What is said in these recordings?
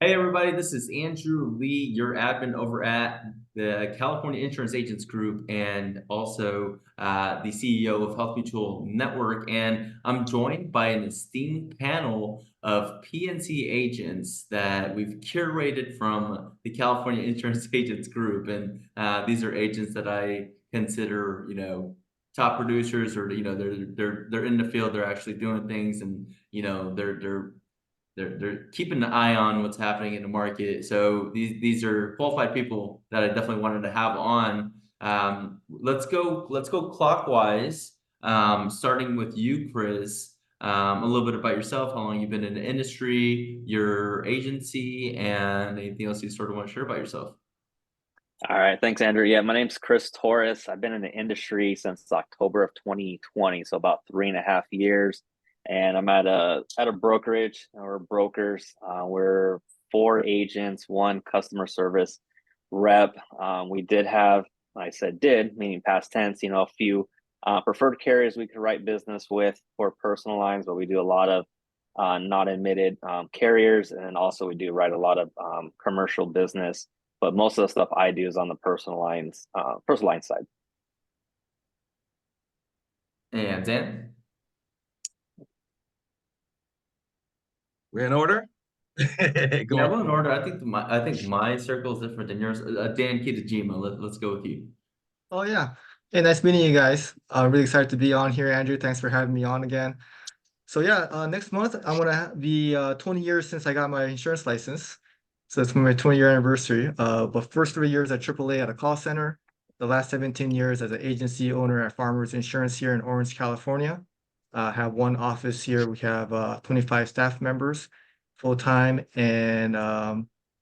Hey everybody, this is Andrew Lee, your admin over at the California Insurance Agents Group and also the CEO of Health Mutual Network. And I'm joined by an esteemed panel of PNC agents that we've curated from the California Insurance Agents Group. And these are agents that I consider, top producers, or they're in the field, they're actually doing things, and they're keeping an eye on what's happening in the market. So these are qualified people that I definitely wanted to have on. Let's go clockwise. Starting with you, Chris. A little bit about yourself, how long you've been in the industry, your agency, and anything else you sort of want to share about yourself. All right, thanks, Andrew. Yeah, my name's Chris Torres. I've been in the industry since October of 2020, so about 3.5 years. And I'm at a brokerage. We're brokers. We're four agents, one customer service rep. We did have, I said did, meaning past tense, a few preferred carriers we could write business with for personal lines, but we do a lot of not admitted carriers, and then also we do write a lot of commercial business, but most of the stuff I do is on the personal line side. And Dan? We're in order. Yeah, we're in order. I think my circle is different than yours. Dan Kitajima, let's go with you. Oh yeah. Hey, nice meeting you guys. I'm really excited to be on here, Andrew. Thanks for having me on again. So yeah, next month I'm gonna be 20 years since I got my insurance license. So it's my 20-year anniversary. But first 3 years at AAA at a call center, the last 17 years as an agency owner at Farmers Insurance here in Orange, California. Have one office here. We have 25 staff members full time, and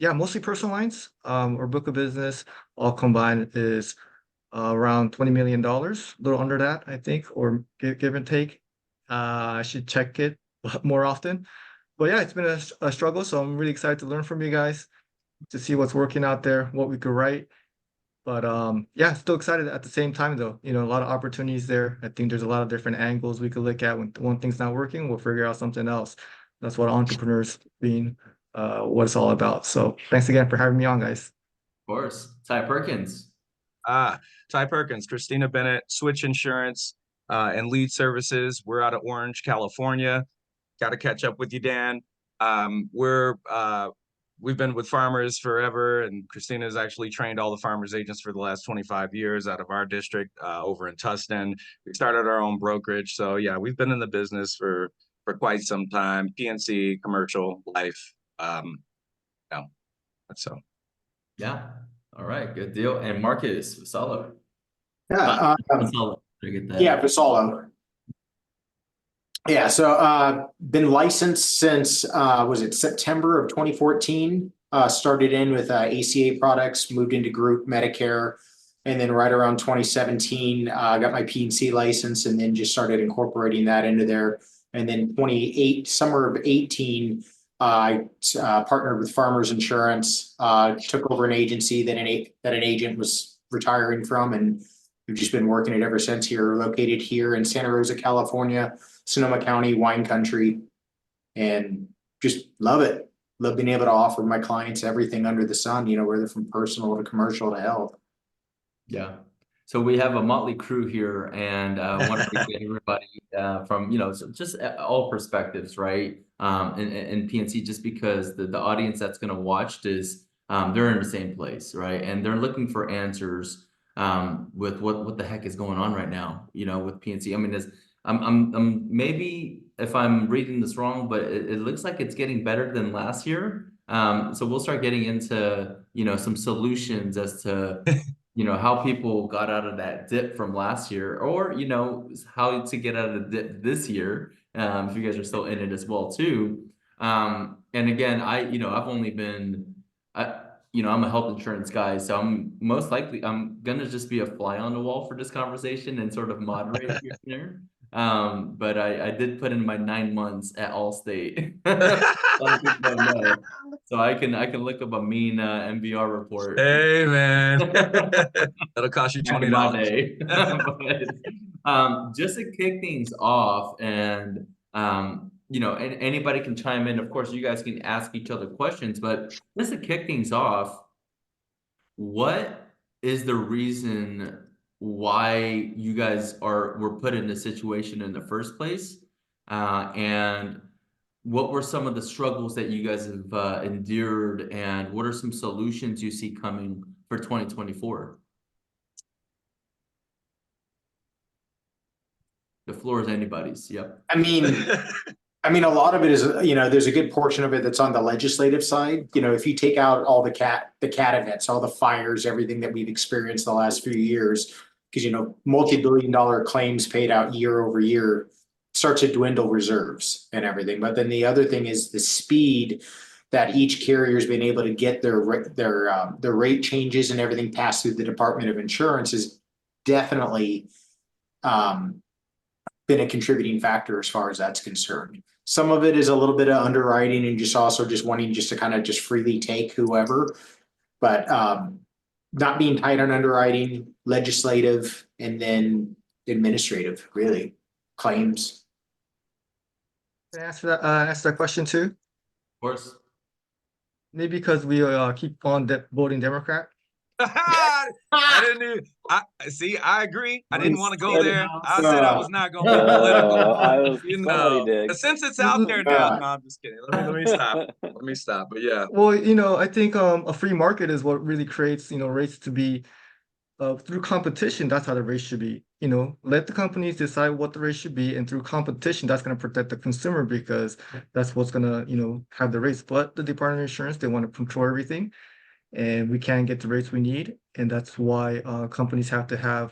yeah, mostly personal lines. Our book of business all combined is around $20 million, a little under that, I think, or give and take. I should check it more often. But yeah, it's been a struggle, so I'm really excited to learn from you guys to see what's working out there, what we could write. But yeah, still excited at the same time though. A lot of opportunities there. I think there's a lot of different angles we could look at. When one thing's not working, we'll figure out something else. That's what entrepreneurs being what it's all about. So thanks again for having me on, guys. Of course. Ty Perkins. Ty Perkins, Christina Bennett, Switch Insurance, and Lead Services. We're out of Orange, California. Got to catch up with you, Dan. We've been with farmers forever, and Christina's actually trained all the farmers agents for the last 25 years out of our district over in Tustin. We started our own brokerage. So yeah, we've been in the business for quite some time. PNC, commercial, life. So. Yeah. All right. Good deal. And Marcus Vassallo. Yeah, Vassallo. Did I get that? yeah, Vassallo. Yeah, so been licensed since was it September of 2014? Started in with ACA products, moved into group Medicare, and then right around 2017, got my PNC license, and then just started incorporating that into there. And then summer of 18, I partnered with Farmers Insurance, took over an agency that an agent was retiring from, and we've just been working it ever since. Here, located here in Santa Rosa, California, Sonoma County, wine country, and just love it. Love being able to offer my clients everything under the sun, whether from personal to commercial to health. Yeah. So we have a motley crew here, and want to get everybody from just all perspectives, right? And PNC, just because the audience that's going to watch is they're in the same place, right? And they're looking for answers with what the heck is going on right now, with PNC. I mean, I'm maybe if I'm reading this wrong, but it looks like it's getting better than last year. So we'll start getting into some solutions as to how people got out of that dip from last year, or how to get out of the dip this year. If you guys are still in it as well too. And again, I've only been I'm a health insurance guy, so I'm gonna just be a fly on the wall for this conversation and sort of moderate here and there. But I did put in my 9 months at Allstate. A lot of people don't know. So I can look up a mean MBR report. Hey man, that'll cost you $20. But, just to kick things off, and you know, and anybody can chime in. Of course, you guys can ask each other questions, but just to kick things off, what is the reason why you guys were put in this situation in the first place? And what were some of the struggles that you guys have endured, and what are some solutions you see coming for 2024? The floor is anybody's. Yep. I mean, a lot of it is, you know, there's a good portion of it that's on the legislative side. You know, if you take out all the cat events, all the fires, everything that we've experienced the last few years, because, you know, multi-billion-dollar claims paid out year over year start to dwindle reserves and everything. But then the other thing is the speed that each carrier has been able to get their rate changes and everything passed through the Department of Insurance is definitely been a contributing factor as far as that's concerned. Some of it is a little bit of underwriting and just also just wanting just to kind of just freely take whoever, but not being tight on underwriting, legislative, and then administrative, really, claims. Can I answer that question too? Of course. Maybe because we keep on voting Democrat. I didn't even, see, I agree. I didn't want to go there. I Said said I was not going to be political. You know, did. since it's out there now, no, I'm just kidding. Let me stop. Let me stop. But yeah. Well, you know, I think a free market is what really creates, you know, rates to be through competition. That's how the rates should be. You know, let the companies decide what the rate should be, and through competition, that's going to protect the consumer, because that's what's going to, you know, have the rates. But the Department of Insurance, they want to control everything, and we can't get the rates we need, and that's why companies have to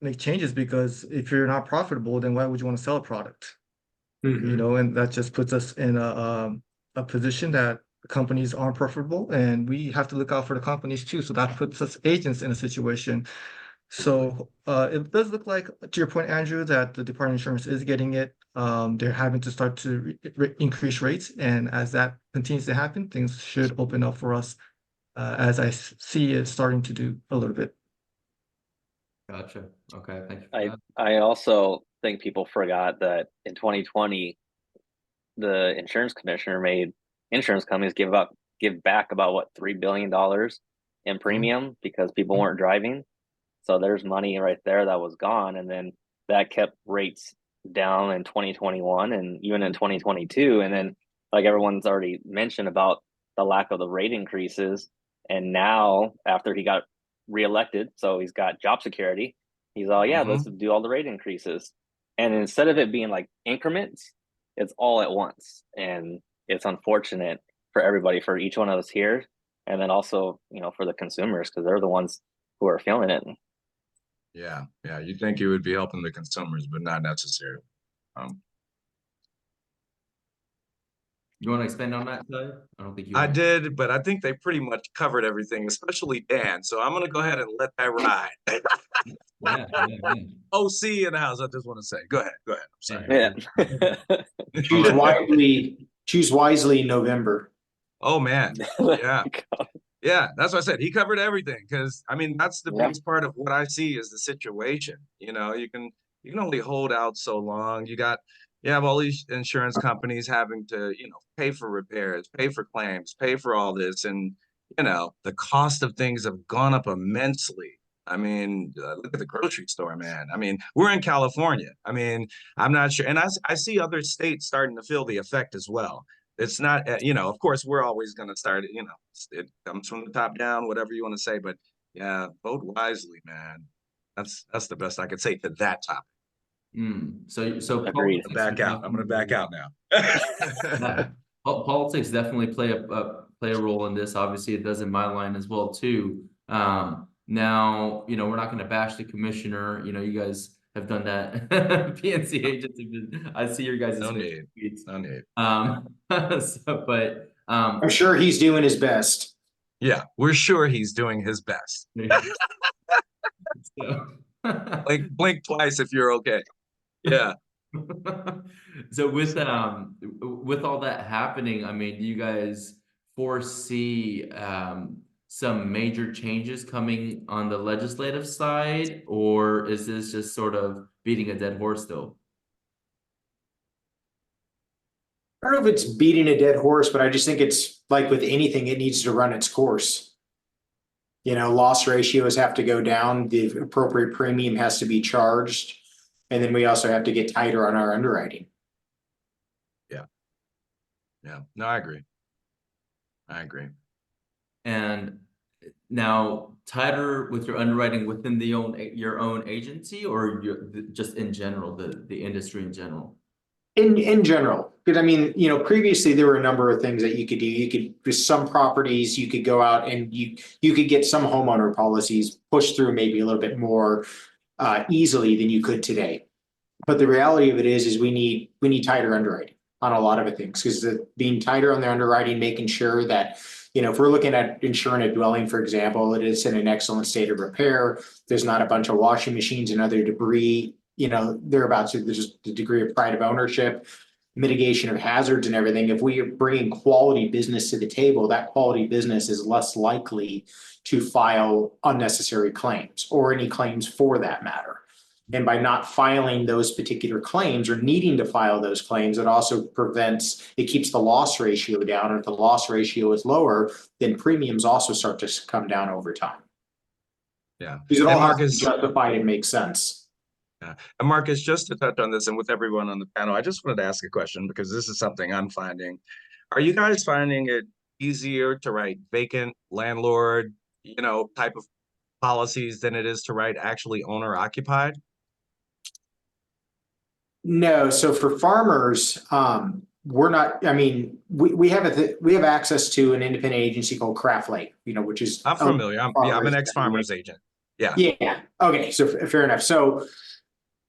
make changes, because if you're not profitable, then why would you want to sell a product? You know, and that just puts us in a position that companies aren't profitable, and we have to look out for the companies too. So that puts us agents in a situation. So it does look like, to your point, Andrew, that the Department of Insurance is getting it. They're having to start to increase rates, and as that continues to happen, things should open up for us, as I see it starting to do a little bit. Gotcha. Okay. Thank you for that. I also think people forgot that in 2020, the insurance commissioner made insurance companies give back about what, $3 billion in premium because people weren't driving. So there's money right there that was gone, and then that kept rates down in 2021 and even in 2022. And then, like everyone's already mentioned about the lack of the rate increases, and now after he got reelected, so he's got job security, he's all, yeah, let's do all the rate increases. And instead of it being like increments, it's all at once. And it's unfortunate for everybody, for each one of us here, and then also, you know, for the consumers, because they're the ones who are feeling it. Yeah, you think it would be helping the consumers, but not necessarily. You want to expand on that, Ty? I don't think you I want. did, but I think they pretty much covered everything, especially Dan. So I'm gonna go ahead and let that ride. Yeah. OC in the house. I just want to say, go ahead. I'm sorry. Yeah. Choose wisely in November. Oh man, yeah. That's what I said. He covered everything, because I mean that's the biggest part of what I see is the situation. You know, you can only hold out so long. You have all these insurance companies having to, you know, pay for repairs, pay for claims, pay for all this, and you know the cost of things have gone up immensely. I mean, look at the grocery store, man. I mean, we're in California. I mean, I'm not sure, and I see other states starting to feel the effect as well. It's not, you know, of course, we're always going to start, you know, it comes from the top down, whatever you want to say. But yeah, vote wisely, man. That's the best I could say to that topic. So Agreed. I'm going to back out now. Politics definitely play a role in this. Obviously, it does in my line as well too. Now, you know, we're not going to bash the commissioner. You know, you guys have done that. PNC Agency. I see your guys' No need. But I'm sure he's doing his best. Yeah, we're sure he's doing his best. Blink twice if you're okay. Yeah. So with all that happening, I mean, do you guys foresee some major changes coming on the legislative side, or is this just sort of beating a dead horse still? I don't know if it's beating a dead horse, but I just think it's like with anything, it needs to run its course. You know, loss ratios have to go down, the appropriate premium has to be charged. And then we also have to get tighter on our underwriting. Yeah, no, I agree. And now tighter with your underwriting within your own agency, or just in general, the industry in general? In general, because I mean, you know, previously there were a number of things that you could do. You could, with some properties, you could go out and you could get some homeowner policies pushed through maybe a little bit more easily than you could today. But the reality of it is we need tighter underwriting on a lot of things, because being tighter on the underwriting, making sure that, you know, if we're looking at insuring a dwelling, for example, it is in an excellent state of repair. There's not a bunch of washing machines and other debris, you know, thereabouts. There's the degree of pride of ownership, mitigation of hazards and everything. If we are bringing quality business to the table, that quality business is less likely to file unnecessary claims or any claims for that matter. And by not filing those particular claims or needing to file those claims, it also it keeps the loss ratio down. And if the loss ratio is lower, then premiums also start to come down over time. Yeah. Because it all has to be Marcus, justified and make sense. yeah. And Marcus, just to touch on this and with everyone on the panel, I just wanted to ask a question because this is something I'm finding. Are you guys finding it easier to write vacant landlord, you know, type of policies than it is to write actually owner occupied? No, so for farmers, we're not, I mean, we have access to an independent agency called Craft Lake, you know, which is. I'm familiar. I'm an ex-farmers agent. Yeah. Yeah. Okay. So fair enough. So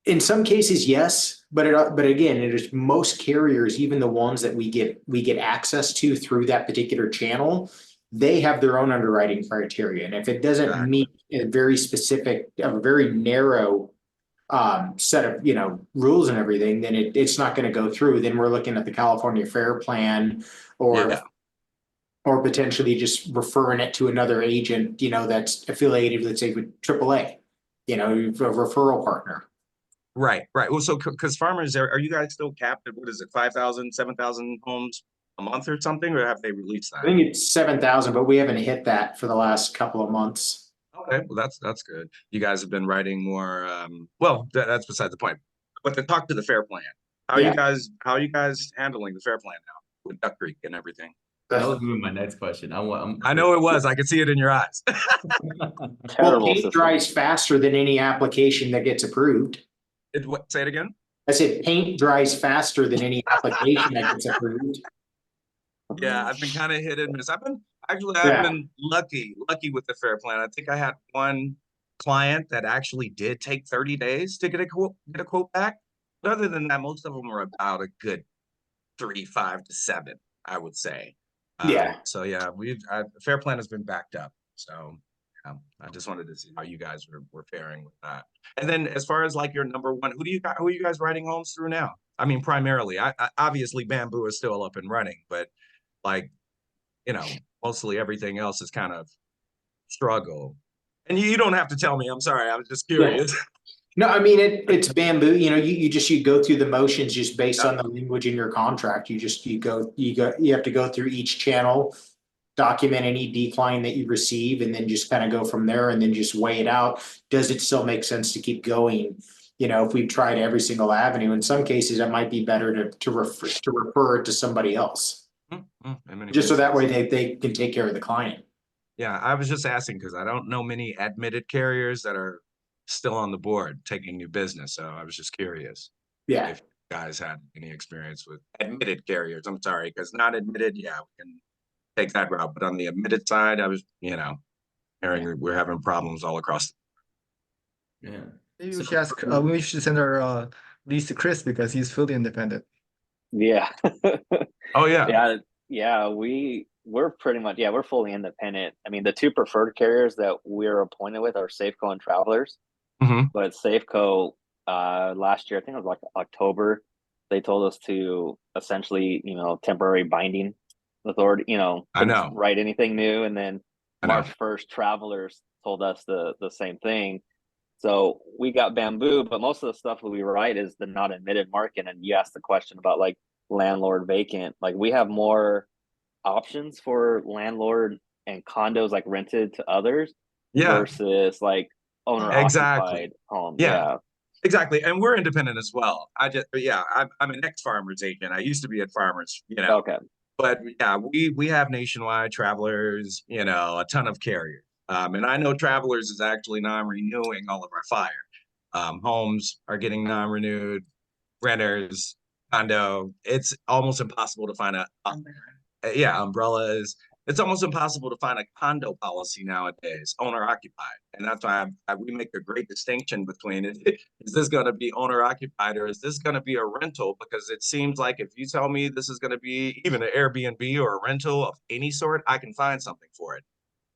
in some cases, yes, but again, it is most carriers, even the ones that we get access to through that particular channel, they have their own underwriting criteria. And if it doesn't meet a very specific, a very narrow set of, you know, rules and everything, then it's not going to go through. Then we're looking at the California Fair Plan or potentially just referring it to another agent, you know, that's affiliated, let's say, with AAA, you know, a referral partner. Right. Well, so because farmers, are you guys still capped at, what is it, 5,000, 7,000 homes a month or something, or have they released that? I think it's 7,000, but we haven't hit that for the last couple of months. Okay, well, that's good. You guys have been writing more. Well, that's beside the point. But to talk to the Fair Plan, how are you guys handling the Fair Plan now with Duck Creek and everything? That was my next question. I know it was. I could see it in your eyes. Well, paint dries faster than any application that gets approved. Say it again. I said paint dries faster than any application that gets approved. Yeah, I've been kind of hit and miss. I've been lucky with the Fair Plan. I think I had one client that actually did take 30 days to get a quote back. But other than that, most of them were about a good 3, 5 to 7, I would say. So yeah, Fair Plan has been backed up. So I just wanted to see how you guys were faring with that. And then as far as like your number one, who are you guys writing homes through now? I mean, primarily, I obviously Bamboo is still up and running, but like, you know, mostly everything else is kind of struggle. And you don't have to tell me. I'm sorry. I was just curious. Yeah. No, I mean, it's Bamboo. You know, you go through the motions just based on the language in your contract. You have to go through each channel, document any decline that you receive, and then just kind of go from there and then just weigh it out. Does it still make sense to keep going? You know, if we've tried every single avenue, in some cases, it might be better to refer it to somebody else. Just so that way they can take care of the client. Yeah, I was just asking because I don't know many admitted carriers that are still on the board taking new business. So I was just curious. Yeah. If you guys had any experience with admitted carriers. I'm sorry, because not admitted, yeah, we can take that route. But on the admitted side, I was, you know, hearing we're having problems all across. Yeah. Maybe we should ask, we should send our leads to Chris because he's fully independent. Yeah. Oh yeah. Yeah. We're pretty much, we're fully independent. I mean, the two preferred carriers that we're appointed with are Safeco and Travelers. But Safeco, last year, I think it was like October, they told us to essentially, you know, temporary binding authority, you know, write anything new. And then March 1st, Travelers told us the same thing. So we got Bamboo, but most of the stuff that we write is the not admitted market. And you asked the question about like, landlord vacant. Like we have more options for landlord and condos like rented to others Yeah, versus like owner exactly. occupied homes. Yeah, Yeah. exactly. And we're independent as well. Yeah, I'm an ex-farmers agent. I used to be at Farmers, Okay. but yeah, we have nationwide Travelers, a ton of carriers. And I know Travelers is actually non-renewing all of our fire. Homes are getting non-renewed, renters, condo. It's almost impossible to find umbrellas. It's almost impossible to find a condo policy nowadays, owner occupied. And that's why we make a great distinction between it. Is this going to be owner occupied or is this going to be a rental? Because it seems like if you tell me this is going to be even an Airbnb or a rental of any sort, I can find something for it.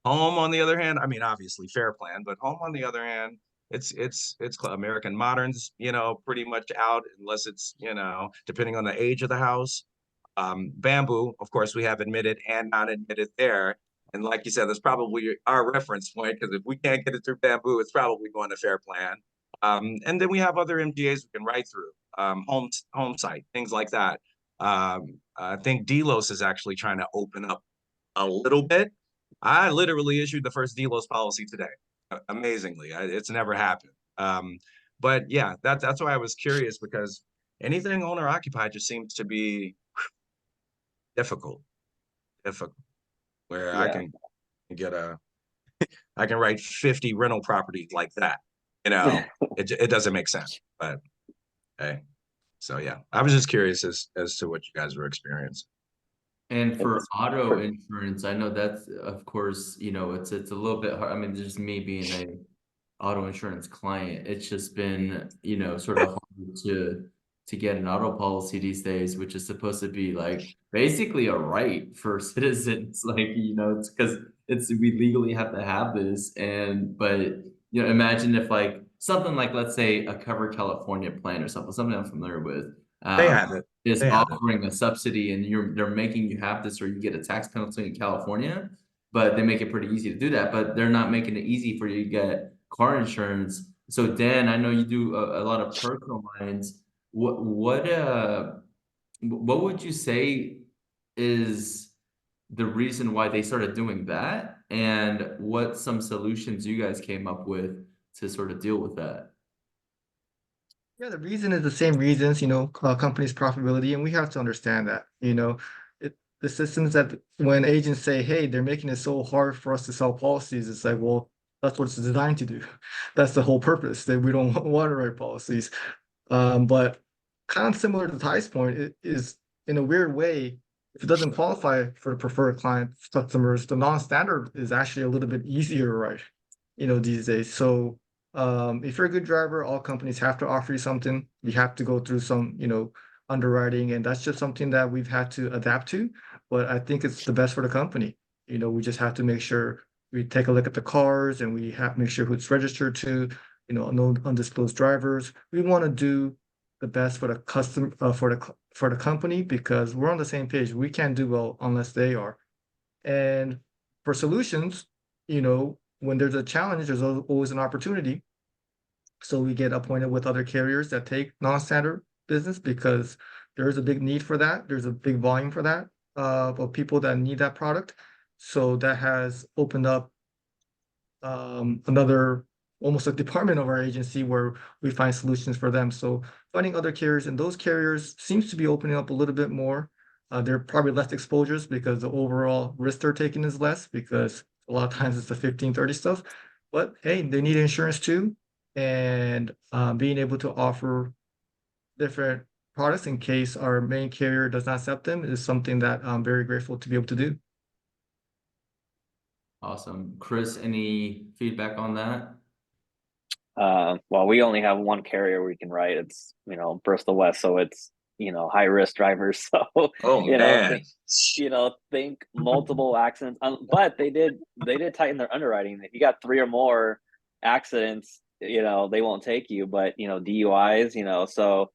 Home, on the other hand, I mean, obviously fair plan, but home, on the other hand, it's American Moderns, pretty much out unless it's, depending on the age of the house. Bamboo, of course, we have admitted and non-admitted there. And like you said, that's probably our reference point, because if we can't get it through Bamboo, it's probably going to fair plan. And then we have other MGAs we can write through, home site, things like that. I think Delos is actually trying to open up a little bit. I literally issued the first Delos policy today. Amazingly, it's never happened. But yeah, that's why I was curious, because anything owner occupied just seems to be difficult, where I Yeah. can get I can write 50 rental properties like that. It doesn't make sense. But hey, so yeah, I was just curious as to what you guys were experiencing. And for auto insurance, I know that's, of course, it's a little bit hard. I mean, just me being a auto insurance client, it's just been, sort of hard to get an auto policy these days, which is supposed to be like basically a right for citizens. Like, it's because we legally have to have this. But imagine if like something like, let's say, a Cover California plan or something I'm familiar with. They have it. Is They have it. offering a subsidy and they're making you have this, or you get a tax penalty in California, but they make it pretty easy to do that, but they're not making it easy for you to get car insurance. So Dan, I know you do a lot of personal lines. What would you say is the reason why they started doing that, and what some solutions you guys came up with to sort of deal with that? Yeah, the reason is the same reasons, companies' profitability, and we have to understand that, the systems that when agents say, hey, they're making it so hard for us to sell policies, it's like, well, that's what it's designed to do. That's the whole purpose, that we don't want to write policies. But kind of similar to Ty's point, it is in a weird way, if it doesn't qualify for the preferred client customers, the non-standard is actually a little bit easier to write, these days. So if you're a good driver, all companies have to offer you something. You have to go through some, underwriting, and that's just something that we've had to adapt to. But I think it's the best for the company. We just have to make sure we take a look at the cars, and we have to make sure who it's registered to, no undisclosed drivers. We want to do the best for the for the company, because we're on the same page. We can't do well unless they are. And for solutions, when there's a challenge, there's always an opportunity. So we get appointed with other carriers that take non-standard business, because there is a big need for that. There's a big volume for that, of people that need that product. So that has opened up another, almost a department of our agency, where we find solutions for them. So finding other carriers, and those carriers seems to be opening up a little bit more. There are probably less exposures because the overall risk they're taking is less, because a lot of times it's the 15-30 stuff. But hey, they need insurance too. And being able to offer different products in case our main carrier does not accept them is something that I'm very grateful to be able to do. Awesome. Chris, any feedback on that? Well, we only have one carrier we can write. It's, Bristol West. So it's, high risk drivers. So, Man. think multiple accidents, but they did tighten their underwriting. If you got 3 or more accidents, they won't take you, but, DUIs, so,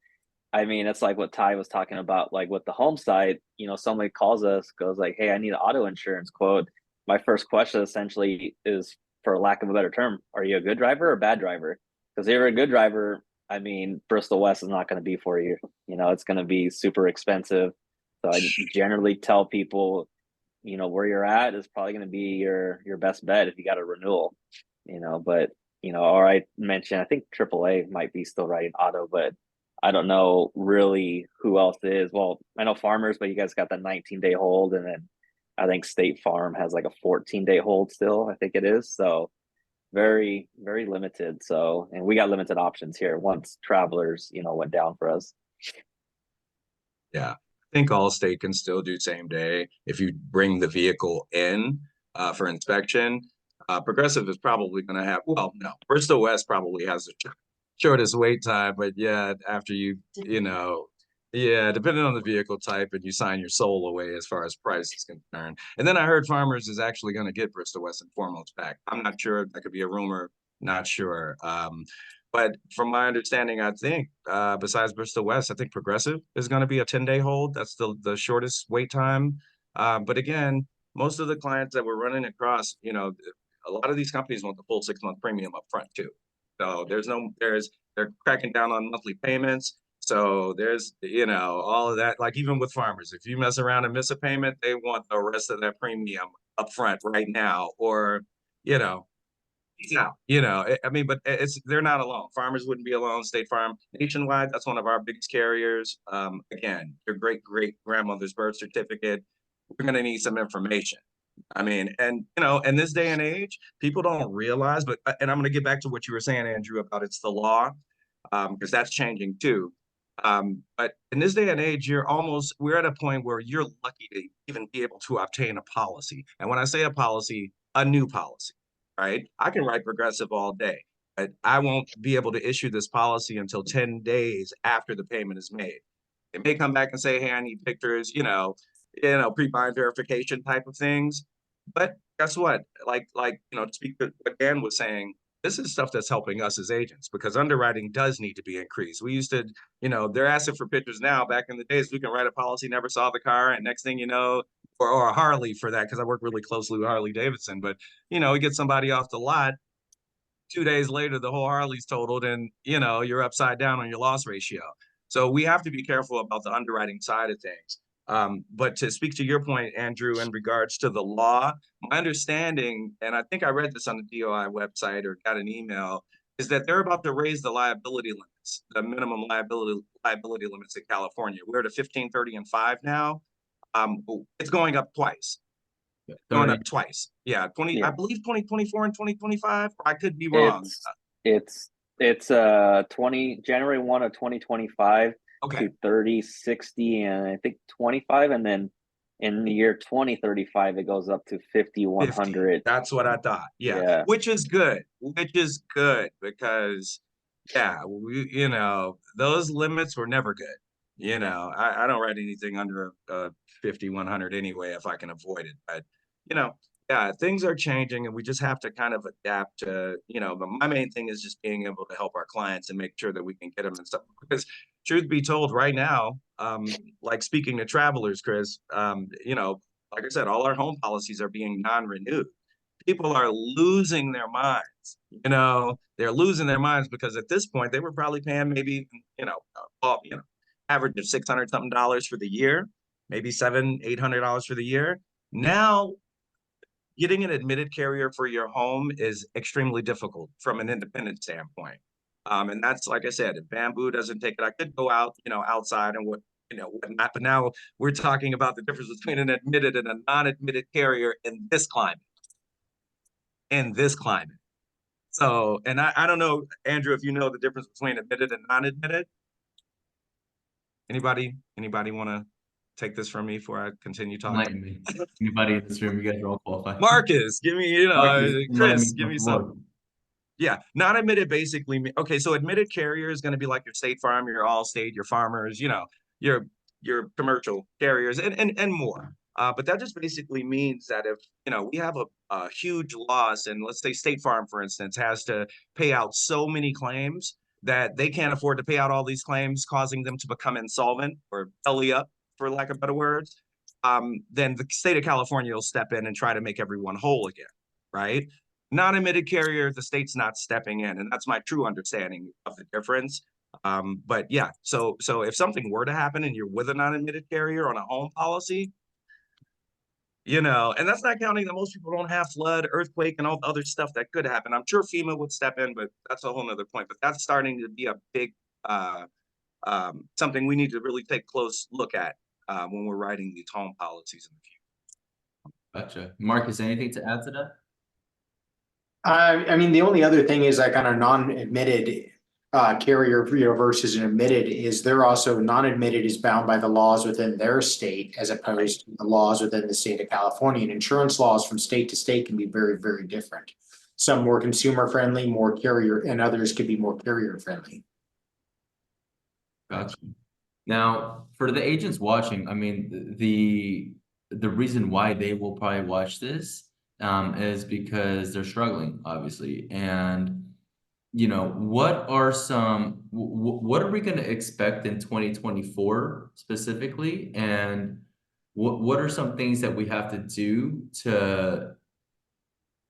I mean, it's like what Ty was talking about, like with the home side, somebody calls us, goes like, hey, I need an auto insurance quote. My first question essentially is, for lack of a better term, are you a good driver or a bad driver? Because if you're a good driver, I mean, Bristol West is not going to be for you. You know, it's going to be super expensive. So I generally tell people, you know, where you're at is probably going to be your best bet if you got a renewal, you know. But, you know, or I mentioned, I think AAA might be still writing auto, but I don't know really who else is. Well, I know Farmers, but you guys got that 19-day hold, and then I think State Farm has like a 14-day hold still, I think it is. So very, very limited. So, and we got limited options here once Travelers, you know, went down for us. Yeah, I think Allstate can still do same day if you bring the vehicle in for inspection. Progressive is probably going to have, well, no, Bristol West probably has the shortest wait time, but yeah, after you know, yeah, depending on the vehicle type, and you sign your soul away as far as price is concerned. And then I heard Farmers is actually going to get Bristol West and 4 months back. I'm not sure. That could be a rumor. Not sure. But from my understanding, I think besides Bristol West, I think Progressive is going to be a 10-day hold. That's the shortest wait time. But again, most of the clients that we're running across, you know, a lot of these companies want the full 6-month premium up front too. So they're cracking down on monthly payments. So there's, you know, all of that. Like even with Farmers, if you mess around and miss a payment, they want the rest of that premium up front right now, or, you know, out. You know, I mean, but they're not alone. Farmers wouldn't be alone. State Farm, Nationwide, that's one of our biggest carriers. Again, your great grandmother's birth certificate. We're going to need some information. I mean, and you know, in this day and age, people don't realize, but and I'm going to get back to what you were saying, Andrew, about it's the law, because that's changing too. But in this day and age, we're at a point where you're lucky to even be able to obtain a policy. And when I say a policy, a new policy, right? I can write Progressive all day, but I won't be able to issue this policy until 10 days after the payment is made. It may come back and say, hey, I need pictures, pre-bind verification type of things. But guess what? Like, you know, to speak to what Dan was saying, this is stuff that's helping us as agents because underwriting does need to be increased. We used to, you know, they're asking for pictures now. Back in the days, we can write a policy, never saw the car, and next thing you know, or a Harley for that, because I work really closely with Harley Davidson. But, you know, we get somebody off the lot, 2 days later, the whole Harley's totaled, and, you know, you're upside down on your loss ratio. So we have to be careful about the underwriting side of things. But to speak to your point, Andrew, in regards to the law, my understanding, and I think I read this on the DOI website or got an email, is that they're about to raise the liability limits, the minimum liability limits in California. We're at 15, 30, and 5 now. It's going up twice. Going up twice. Yeah, 20. Yeah. I believe 2024 and 2025. I could be wrong. It's January 1 of 2025 to 30, 60, and I think 25, and then in the year 2035 it goes up to 50, 100. That's what I thought. Yeah. Which is good. Because you know, those limits were never good. You know, I don't write anything under 50, 100 anyway if I can avoid it. But you know, things are changing and we just have to kind of adapt to, you know, but my main thing is just being able to help our clients and make sure that we can get them and stuff. Because truth be told, right now, like speaking to travelers, Chris, you know, like I said, all our home policies are being non-renewed. People are losing their minds, you know, they're losing their minds because at this point they were probably paying maybe, average of $600 something for the year, maybe $700, $800 for the year. Now, getting an admitted carrier for your home is extremely difficult from an independent standpoint. And that's, like I said, if Bamboo doesn't take it, I could go out, you know, outside and whatnot, but now we're talking about the difference between an admitted and a non-admitted carrier in this climate. So, and I don't know, Andrew, if you know the difference between admitted and non-admitted. Anybody want to take this from me before I continue talking? Anybody in this room, you guys are all qualified. Marcus, give me, Chris, give me some. Yeah, not admitted basically. Okay, so admitted carrier is going to be like your State Farm, your Allstate, your Farmers, you know, your commercial carriers and more. But that just basically means that if, you know, we have a huge loss and let's say State Farm, for instance, has to pay out so many claims that they can't afford to pay out all these claims, causing them to become insolvent or belly up, for lack of better words, then the state of California will step in and try to make everyone whole again, right? Non-admitted carrier, the state's not stepping in, and that's my true understanding of the difference. But yeah, so if something were to happen and you're with a non-admitted carrier on a home policy, you know, and that's not counting that most people don't have flood, earthquake, and all the other stuff that could happen. I'm sure FEMA would step in, but that's a whole nother point. But that's starting to be a big something we need to really take a close look at when we're writing these home policies in the future. Gotcha. Marcus, anything to add to that? I mean, the only other thing is like on a non-admitted carrier, versus an admitted, is they're also non-admitted is bound by the laws within their state as opposed to the laws within the state of California. And insurance laws from state to state can be very, very different. Some more consumer friendly, more carrier, and others could be more carrier friendly. Gotcha. Now, for the agents watching, I mean, the reason why they will probably watch this is because they're struggling, obviously. And, you know, what are some, what are we going to expect in 2024 specifically? And what are some things that we have to do to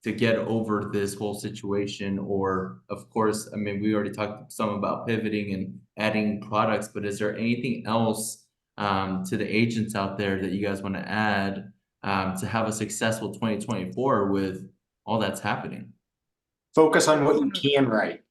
get over this whole situation? Or, of course, I mean, we already talked some about pivoting and adding products, but is there anything else to the agents out there that you guys want to add to have a successful 2024 with all that's happening? Focus on what you can write.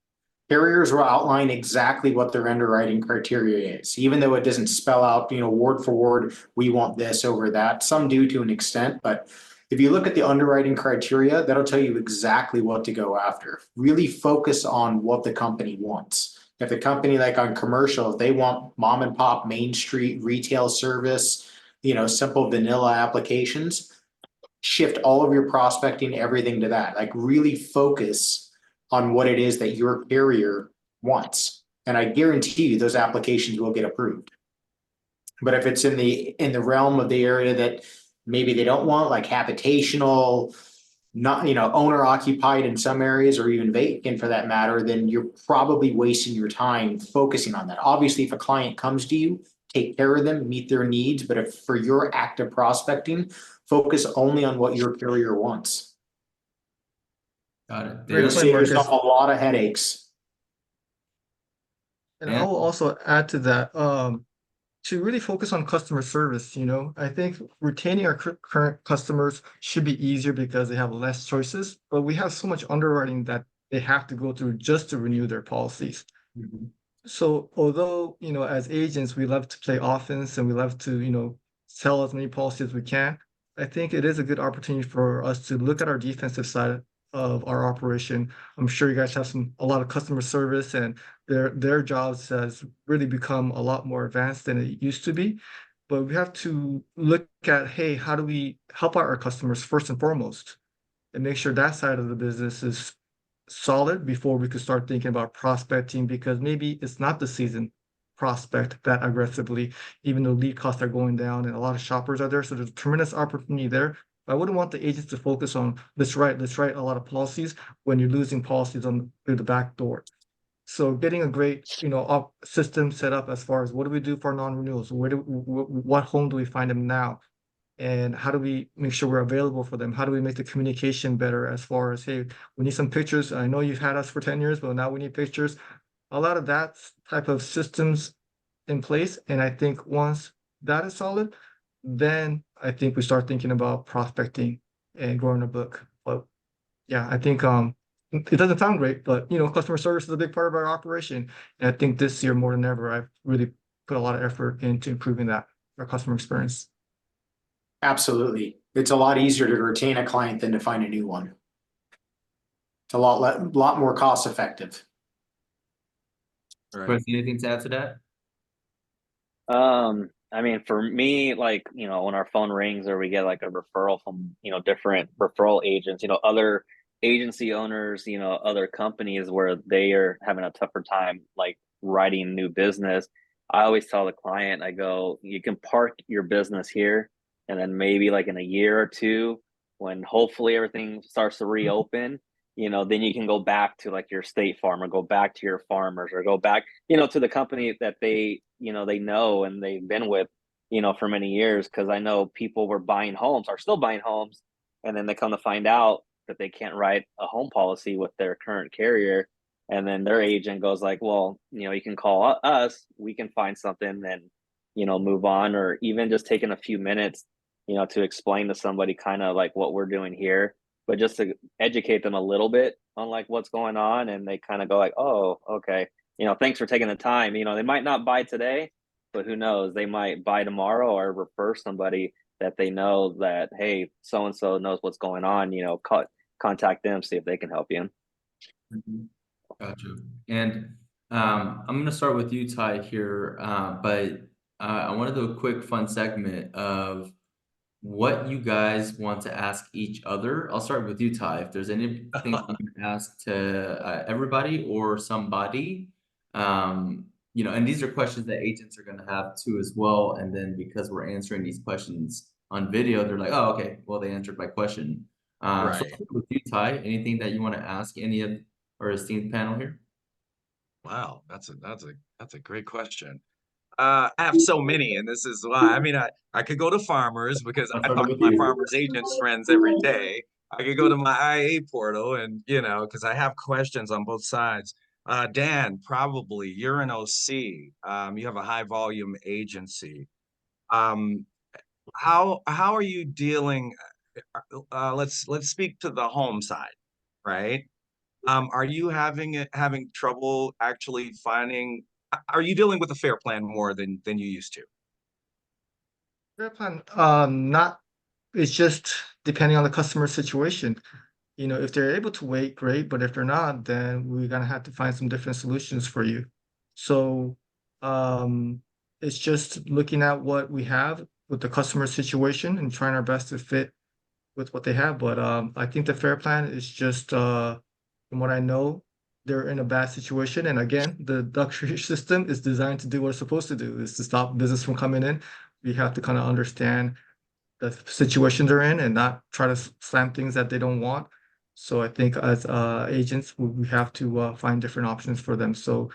Carriers will outline exactly what their underwriting criteria is, even though it doesn't spell out, word for word, we want this over that. Some do to an extent, but if you look at the underwriting criteria, that'll tell you exactly what to go after. Really focus on what the company wants. If the company, like on commercial, if they want mom and pop Main Street retail service, simple vanilla applications, shift all of your prospecting, everything to that. Like really focus on what it is that your carrier wants. And I guarantee you those applications will get approved. But if it's in the realm of the area that maybe they don't want, like habitational, not, owner occupied in some areas, or even vacant for that matter, then you're probably wasting your time focusing on that. Obviously, if a client comes to you, take care of them, meet their needs. But if for your active prospecting, focus only on what your carrier wants. Got it. Great You'll point, save yourself Marcus. a lot of headaches. And I will also add to that, to really focus on customer service, I think retaining our current customers should be easier because they have less choices, but we have so much underwriting that they have to go through just to renew their policies. Mm-hmm. So although, as agents, we love to play offense and we love to, sell as many policies as we can, I think it is a good opportunity for us to look at our defensive side of our operation. I'm sure you guys have a lot of customer service, and their jobs has really become a lot more advanced than it used to be. But we have to look at, hey, how do we help out our customers first and foremost, and make sure that side of the business is solid before we could start thinking about prospecting, because maybe it's not the season prospect that aggressively, even though lead costs are going down and a lot of shoppers are there. So there's tremendous opportunity there. I wouldn't want the agents to focus on let's write a lot of policies when you're losing policies through the back door. So getting a great, system set up as far as what do we do for non-renewals? What home do we find them now? And how do we make sure we're available for them? How do we make the communication better as far as, hey, we need some pictures. I know you've had us for 10 years, but now we need pictures. A lot of that type of systems in place. And I think once that is solid, then I think we start thinking about prospecting and growing a book. But yeah, I think it doesn't sound great, but customer service is a big part of our operation. And I think this year more than ever, I've really put a lot of effort into improving that, our customer experience. Absolutely. It's a lot easier to retain a client than to find a new one. It's a lot more cost effective. Right. Chris, anything to add to that? I mean, for me, like, when our phone rings or we get like a referral from, different referral agents, other agency owners, other companies where they are having a tougher time, like writing new business. I always tell the client, I go, you can park your business here, and then maybe like in a year or two, when hopefully everything starts to reopen, then you can go back to like your State Farm, or go back to your Farmers, or go back, to the company that they know and they've been with, for many years. Because I know people are still buying homes, and then they come to find out that they can't write a home policy with their current carrier. and then their agent goes like, well, you can call us, we can find something and, move on, or even just taking a few minutes, to explain to somebody kind of like what we're doing here, but just to educate them a little bit on like what's going on. And they kind of go like, oh, okay, thanks for taking the time. They might not buy today, but who knows, they might buy tomorrow or refer somebody that they know that, hey, so and so knows what's going on, contact them, see if they can help you. Gotcha. And I'm going to start with you, Ty, here, but I want to do a quick fun segment of what you guys want to ask each other. I'll start with you, Ty. If there's anything you want to ask to everybody or somebody, and these are questions that agents are going to have too as well. And then because we're answering these questions on video, they're like, oh, okay, well, they answered my question. So I'll start with you, Ty, anything that you want to ask any of our esteemed panel here? Wow, that's a great question. I have so many, and this is why. I mean, I could go to farmers because I talk to my farmers agents friends every day. I could go to my IA portal and, because I have questions on both sides. Dan, probably you're an OC. You have a high volume agency. How are you dealing? Let's speak to the home side, right? Are you having trouble actually finding? Are you dealing with a fair plan more than you used to? Fair plan, not. It's just depending on the customer situation. If they're able to wait, great. But if they're not, then we're gonna have to find some different solutions for you. So, it's just looking at what we have with the customer situation and trying our best to fit with what they have. But I think the fair plan is just from what I know, they're in a bad situation. And again, the ductry system is designed to do what it's supposed to do, is to stop business from coming in. We have to kind of understand the situation they're in and not try to slam things that they don't want. So I think as agents, we have to find different options for them. So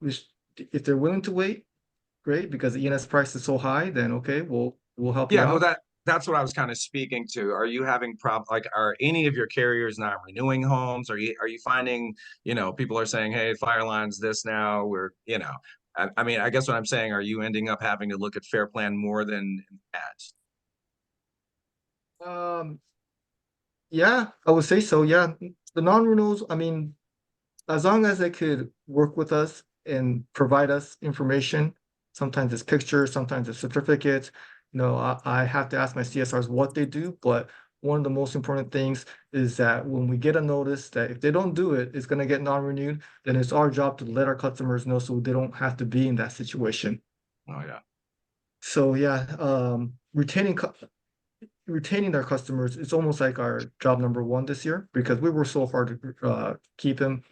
if they're willing to wait, great, because the ENS price is so high, then okay, we'll help you Yeah, out. well, that's what I was kind of speaking to. Are you having are any of your carriers not renewing homes? Are you finding, people are saying, hey, Fireline's this now, we're, I mean, I guess what I'm saying, are you ending up having to look at fair plan more than ads? Yeah, I would say so. Yeah, the non-renewals, I mean, as long as they could work with us and provide us information, sometimes it's pictures, sometimes it's certificates. I have to ask my CSRs what they do, but one of the most important things is that when we get a notice that if they don't do it, it's going to get non-renewed, then it's our job to let our customers know so they don't have to be in that situation. Oh yeah. So yeah, retaining our customers is almost like our job number one this year because we were so hard to keep them.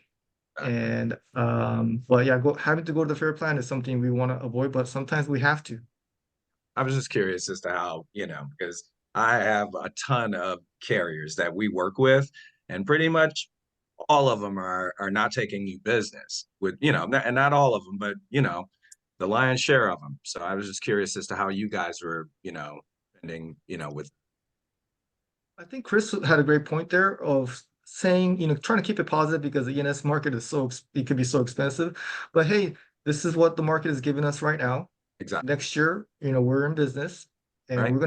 And but yeah, having to go to the fair plan is something we want to avoid, but sometimes we have to. I was just curious as to how, because I have a ton of carriers that we work with, and pretty much all of them are not taking new business with, and not all of them, but the lion's share of them. So I was just curious as to how you guys were, spending, with. I think Chris had a great point there of saying, trying to keep it positive because the ENS market is it could be so expensive. But hey, this is what the market is giving us right now. Exactly. Next year, we're in business and Right. we're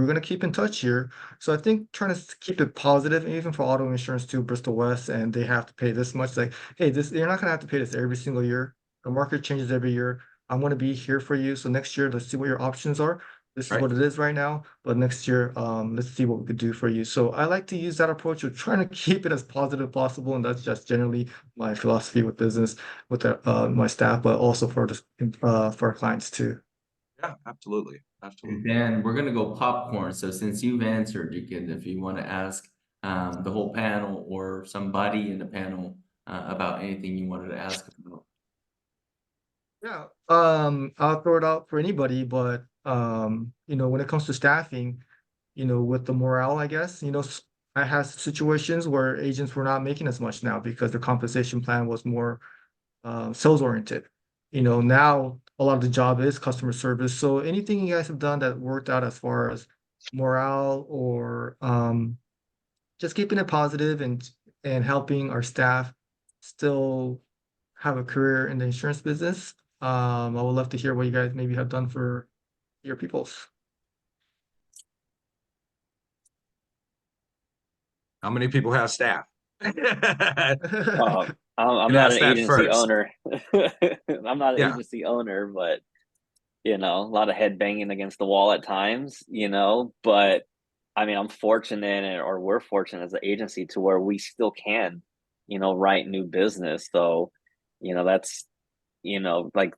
gonna keep in touch here. So I think trying to keep it positive, even for auto insurance too, Bristol West, and they have to pay this much. Like, hey, you're not gonna have to pay this every single year. The market changes every year. I'm gonna be here for you. So next year, let's see what your options are. This is Right. what it is right now, but next year, let's see what we could do for you. So I like to use that approach of trying to keep it as positive as possible, and that's just generally my philosophy with business, with my staff, but also for our clients too. Yeah, absolutely. And Absolutely. Dan, we're gonna go popcorn. So since you've answered, you can, if you want to ask the whole panel or somebody in the panel about anything you wanted to ask about. Yeah, I'll throw it out for anybody, but when it comes to staffing, with the morale, I guess, I had situations where agents were not making as much now because the compensation plan was more sales oriented. Now a lot of the job is customer service. So anything you guys have done that worked out as far as morale or just keeping it positive and helping our staff still have a career in the insurance business. I would love to hear what you guys maybe have done for your peoples. How many people have staff? I'm And not ask an that agency first. owner. I'm not an Yeah. agency owner, but a lot of head banging against the wall at times, but I mean, I'm fortunate, or we're fortunate as an agency to where we still can, write new business. So, that's, like,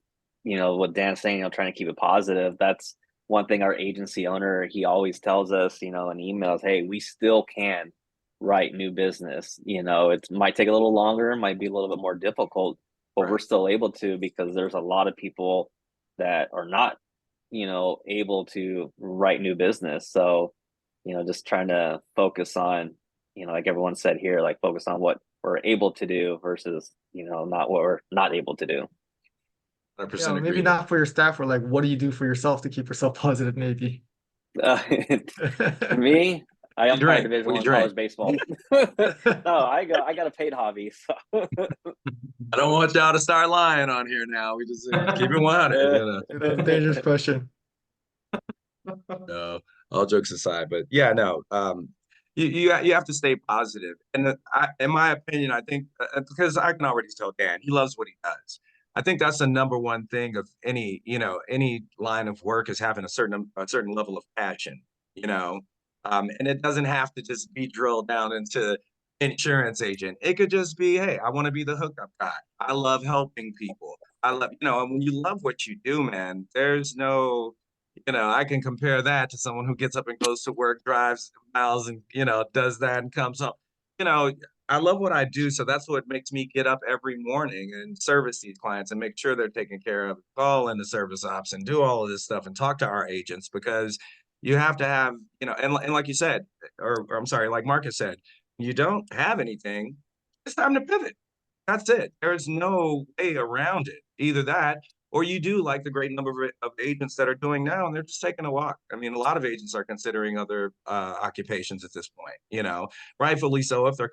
what Dan's saying, trying to keep it positive. That's one thing our agency owner, he always tells us, in emails, hey, we still can write new business. It might take a little longer, might be a little bit more difficult, but Right. we're still able to, because there's a lot of people that are not, able to write new business. So, just trying to focus on, like everyone said here, like focus on what we're able to do versus, not what we're not able to do. 100% Yeah, maybe agree. not for your staff, or like, what do you do for yourself to keep yourself positive, maybe? For me, I You umpire drink. Division What do you One college drink? baseball. No, I got a paid hobby. So. I don't want y'all to start lying on here now. We just keep it 100. That's a dangerous question. No, all jokes aside, but yeah, no. You have to stay positive, and in my opinion, I think because I can already tell Dan he loves what he does. I think that's the number one thing of any line of work, is having a certain level of passion. And it doesn't have to just be drilled down into insurance agent. It could just be, hey, I want to be the hookup guy. I love helping people. I love, and when you love what you do, man, there's no, I can compare that to someone who gets up and goes to work, drives miles, and does that and comes home. I love what I do, so that's what makes me get up every morning and service these clients and make sure they're taken care of, call in the service ops and do all of this stuff and talk to our agents, because you have to have, and like you said, or I'm sorry, like Marcus said, you don't have anything, it's time to pivot. That's it. There's no way around it. Either that, or you do like the great number of agents that are doing now, and they're just taking a walk. I mean, a lot of agents are considering other occupations at this point, rightfully so, if they're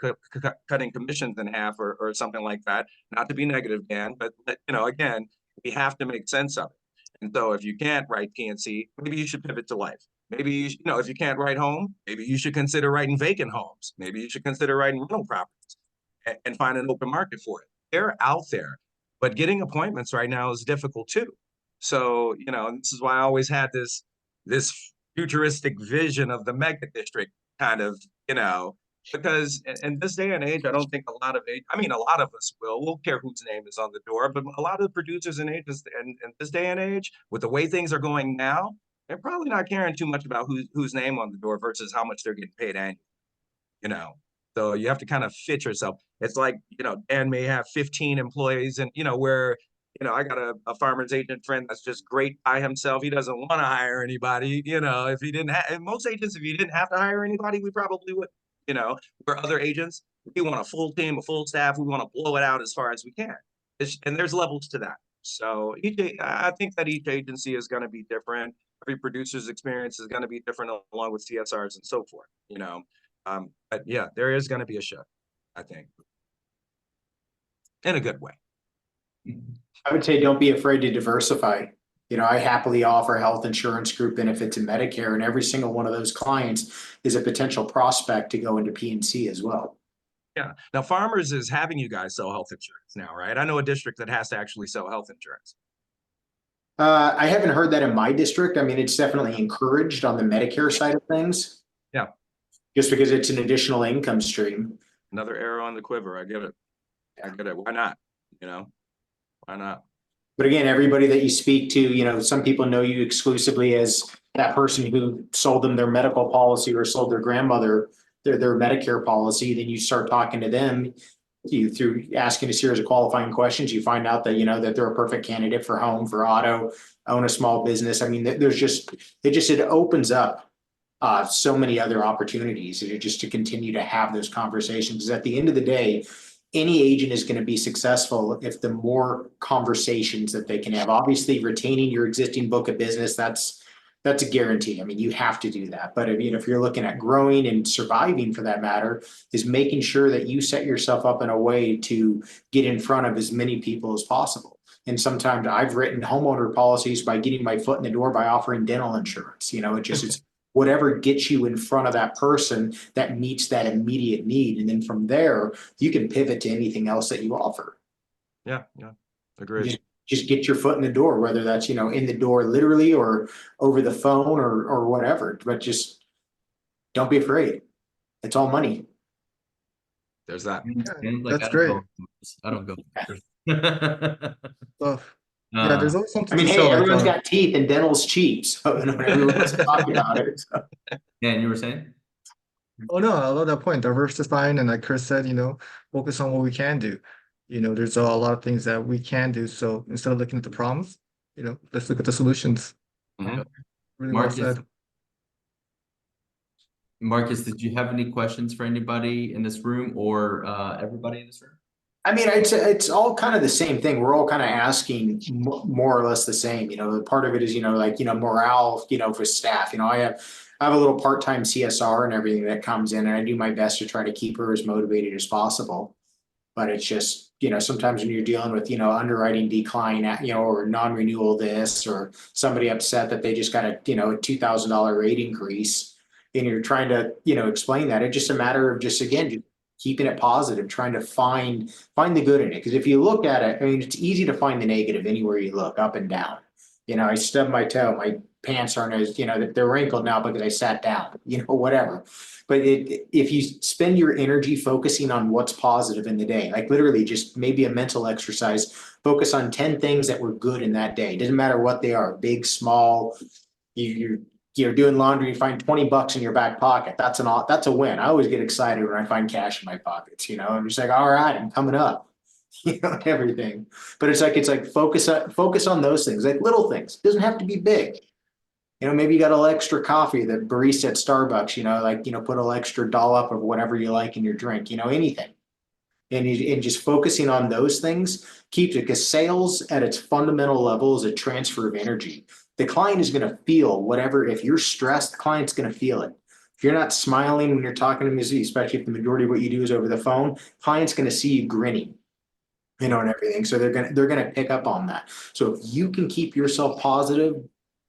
cutting commissions in half or something like that. Not to be negative, Dan, but again, we have to make sense of it. And so if you can't write PNC, maybe you should pivot to life. Maybe, if you can't write home, maybe you should consider writing vacant homes. Maybe you should consider writing rental properties and find an open market for it. They're out there, but getting appointments right now is difficult too. So, and this is why I always had this futuristic vision of the mega district kind of, because in this day and age, I don't think a lot of us we'll care whose name is on the door, but a lot of the producers and agents in this day and age, with the way things are going now, they're probably not caring too much about whose name on the door versus how much they're getting paid annually. So you have to kind of fit yourself. It's like, Dan may have 15 employees, and, where, I got a farmer's agent friend that's just great by himself. He doesn't want to hire anybody. If he didn't have, most agents, if you didn't have to hire anybody, we probably would, where other agents, we want a full team, a full staff. We want to blow it out as far as we can. And there's levels to that. So I think that each agency is going to be different. Every producer's experience is going to be different, along with CSRs and so forth, but yeah, there is going to be a shift, I think, in a good way. I would say don't be afraid to diversify. I happily offer health insurance, group benefits, and Medicare, and every single one of those clients is a potential prospect to go into PNC as well. Yeah. Now, Farmers is having you guys sell health insurance now, right? I know a district that has to actually sell health insurance. I haven't heard that in my district. I mean, it's definitely encouraged on the Medicare side of things. Yeah. Just because it's an additional income stream. Another arrow on the quiver. I get it. I get it. Why not? Why not? But again, everybody that you speak to, some people know you exclusively as that person who sold them their medical policy or sold their grandmother their Medicare policy. Then you start talking to them, through asking a series of qualifying questions, you find out that, that they're a perfect candidate for home, for auto, own a small business. I mean, it opens up so many other opportunities just to continue to have those conversations. Because at the end of the day, any agent is going to be successful if the more conversations that they can have. Obviously, retaining your existing book of business, that's that's a guarantee. I mean, you have to do that. But if you're looking at growing and surviving for that matter, is making sure that you set yourself up in a way to get in front of as many people as possible. And sometimes I've written homeowner policies by getting my foot in the door by offering dental insurance. It's whatever gets you in front of that person that meets that immediate need. And then from there, you can pivot to anything else that you offer. Yeah, agreed. Just get your foot in the door, whether that's, in the door literally or over the phone or whatever, but just don't be afraid. It's all money. There's that. That's great. I don't go. Yeah, there's always something to hey, sell. everyone's got teeth and dental's cheap, so everyone's talking about it. So. Yeah, and you were saying? Oh no, I love that point. Diversifying, and like Chris said, focus on what we can do. There's a lot of things that we can do. So instead of looking at the problems, let's look at the solutions. Mm-hmm. Really well said. Marcus, did you have any questions for anybody in this room or everybody in this room? I mean, it's all kind of the same thing. We're all kind of asking more or less the same. Part of it is, morale, for staff. I have a little part-time CSR and everything that comes in, and I do my best to try to keep her as motivated as possible. But it's just, sometimes when you're dealing with, underwriting decline, or non-renewal this, or somebody upset that they just got a $2,000 rate increase, and you're trying to, explain that, it's just a matter of just keeping it positive, trying to find the good in it. Because if you look at it, I mean, it's easy to find the negative anywhere you look, up and down. I stubbed my toe, my pants aren't as, they're wrinkled now because I sat down, whatever. But if you spend your energy focusing on what's positive in the day, like literally just maybe a mental exercise, focus on 10 things that were good in that day. It doesn't matter what they are, big, small. You're doing laundry, you find $20 in your back pocket. That's a win. I always get excited when I find cash in my pockets. I'm just like, all right, I'm coming up. Everything. But it's like focus on those things, like little things. It doesn't have to be big. Maybe you got a little extra coffee, the barista at Starbucks, put a little extra dollop of whatever you like in your drink, anything. And just focusing on those things keeps it, because sales at its fundamental level is a transfer of energy. The client is going to feel whatever. If you're stressed, the client's going to feel it. If you're not smiling when you're talking to them, especially if the majority of what you do is over the phone, client's going to see you grinning, and everything. So they're going to pick up on that. So if you can keep yourself positive,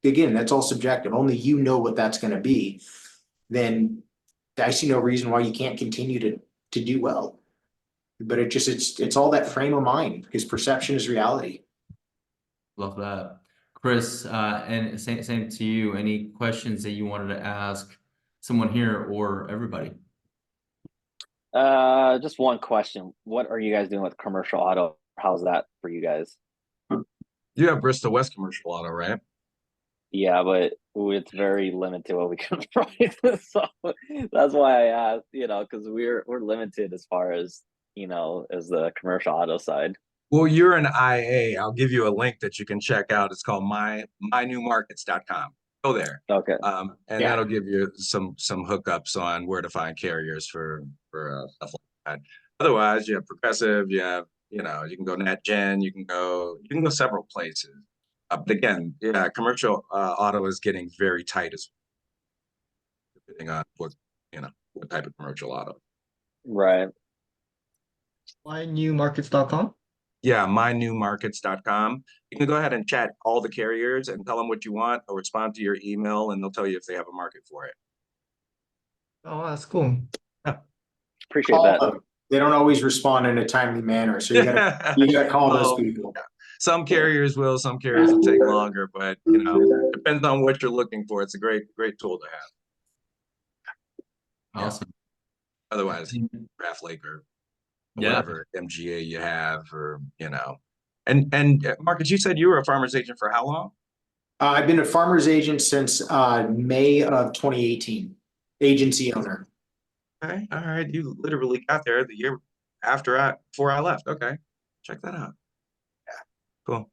again, that's all subjective. Only you know what that's going to be. Then I see no reason why you can't continue to do well. But it's all that frame of mind, because perception is reality. Love that. Chris, and same to you. Any questions that you wanted to ask someone here or everybody? Just one question. What are you guys doing with commercial auto? How's that for you guys? You have Bristol West commercial auto, right? Yeah, but it's very limited what we can provide. So that's why I asked, because we're limited as far as, as the commercial auto side. Well, you're an IA. I'll give you a link that you can check out. It's called mynewmarkets.com. Go there. Okay. And that'll give you some hookups on where to find carriers for stuff like that. Otherwise, you have Progressive, you have, you can go NetGen, you can go several places. But again, commercial auto is getting very tight as depending on what type of commercial auto. Right. mynewmarkets.com. Yeah, mynewmarkets.com. You can go ahead and chat all the carriers and tell them what you want, or respond to your email, and they'll tell you if they have a market for it. Oh, that's cool. Yeah. Appreciate that. They don't always respond in a timely manner, so you gotta call those people. Some carriers will, some carriers will take longer, but depends on what you're looking for. It's a great tool to have. Awesome. Yeah. Otherwise, Craft Lake or whatever MGA you have, or and Marcus, you said you were a farmer's agent for how long? I've been a farmer's agent since May of 2018. Agency owner. Okay, all right. You literally got there the year before I left. Okay, check that out. Yeah, cool.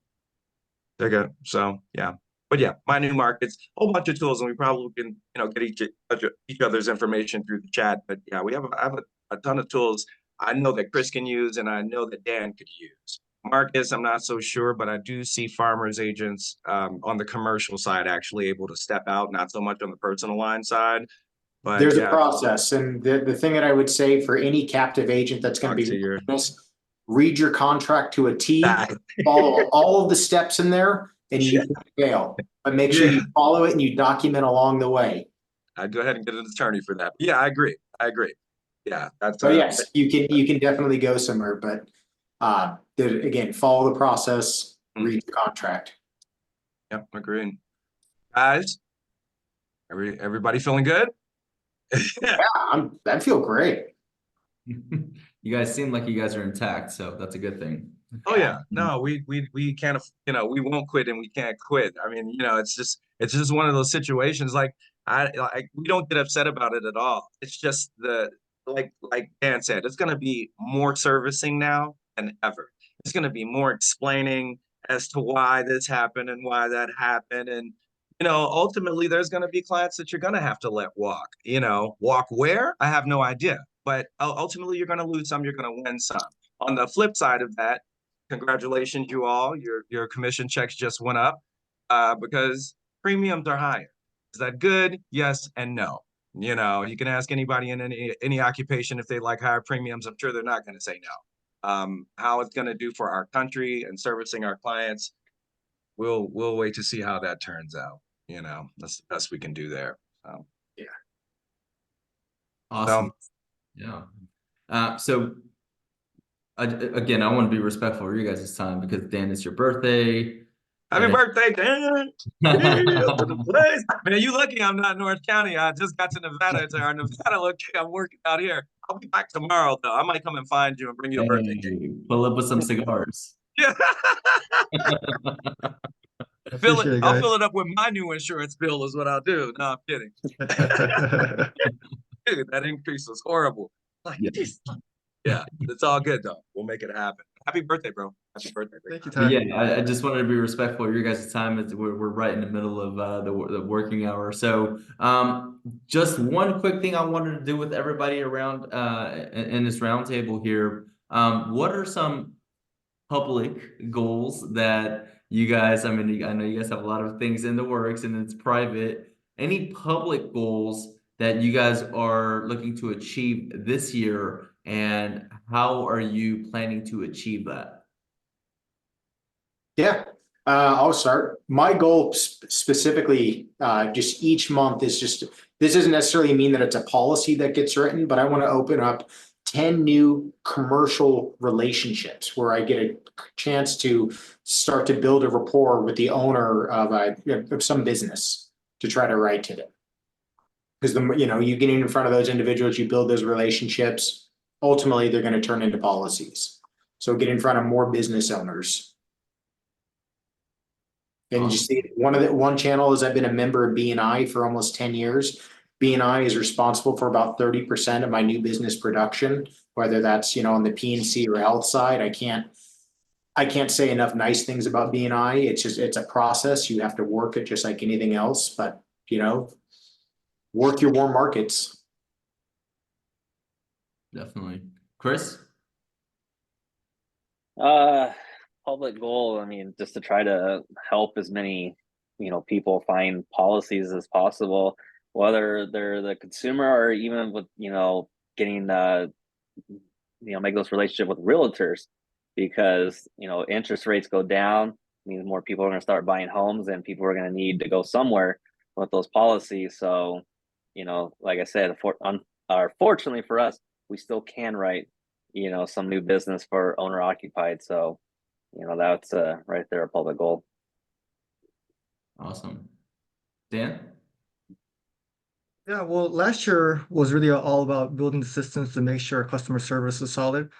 They're good. So yeah, but yeah, My New Markets, a whole bunch of tools, and we probably can get each other's information through the chat. But yeah, I have a ton of tools I know that Chris can use, and I know that Dan could use. Marcus, I'm not so sure, but I do see farmers agents on the commercial side actually able to step out, not so much on the personal line side. But There's a yeah, process, and the thing that I would say for any captive agent that's going talk to to be your this, read your contract to a T, follow all of the steps in there, and you can fail. But make sure Yeah. you follow it and you document along the way. I'd go ahead and get an attorney for that. Yeah, I agree. I agree. Yeah, that's So yes, you can definitely go somewhere, but again, follow the process, read the contract. Yep, agreed. Guys, everybody feeling good? Yeah, I feel great. You guys seem like you guys are intact, so that's a good thing. Oh yeah, no, we can't, we won't quit and we can't quit. I mean, it's just one of those situations. Like we don't get upset about it at all. It's just like Dan said, it's gonna be more servicing now than ever. It's gonna be more explaining as to why this happened and why that happened, and ultimately there's gonna be clients that you're gonna have to let walk. Walk where? I have no idea. But ultimately, you're gonna lose some, you're gonna win some. On the flip side of that, congratulations, you all. Your commission checks just went up because premiums are higher. Is that good? Yes and no. You can ask anybody in any occupation if they like higher premiums. I'm sure they're not going to say no. How it's going to do for our country and servicing our clients, we'll wait to see how that turns out. That's the best we can do there. So. Yeah. Awesome. Yeah. So again, I want to be respectful of you guys' time because Dan, it's your birthday. Happy birthday, Dan! Man, you lucky I'm not in North County. I just got to Nevada. It's our Nevada location. I'm working out here. I'll be back tomorrow, though. I might come and find you and bring you a birthday cake. Pull up with some cigars. Yeah. I'll Guys. fill it up with my new insurance bill is what I'll do. No, I'm kidding. Dude, that increase was horrible. Like, yeah, it's all good though. We'll make it happen. Happy birthday, bro. Happy birthday. Thank you, But Ty. yeah, I just wanted to be respectful of your guys' time. We're right in the middle of the working hour. So just one quick thing I wanted to do with everybody around in this roundtable here. What are some public goals that you guys, I mean, I know you guys have a lot of things in the works and it's private. Any public goals that you guys are looking to achieve this year, and how are you planning to achieve that? Yeah, I'll start. My goal specifically, just each month is just, this doesn't necessarily mean that it's a policy that gets written, but I want to open up 10 new commercial relationships where I get a chance to start to build a rapport with the owner of some business to try to write to them. Because you get in front of those individuals, you build those relationships, ultimately they're going to turn into policies. So get in front of more business owners. And you see, one channel is I've been a member of BNI for almost 10 years. BNI is responsible for about 30% of my new business production, whether that's on the PNC or health side. I can't say enough nice things about BNI. It's a process. You have to work it just like anything else, but work your warm markets. Definitely. Chris? Public goal, I mean, just to try to help as many, people find policies as possible, whether they're the consumer or even with, getting, make those relationships with realtors, because, interest rates go down, means more people are going to start buying homes and people are going to need to go somewhere with those policies. So, like I said, fortunately for us, we still can write, some new business for owner occupied. So, that's right there a public goal. Awesome. Dan? Yeah, well, last year was really all about building the systems to make sure customer service is solid.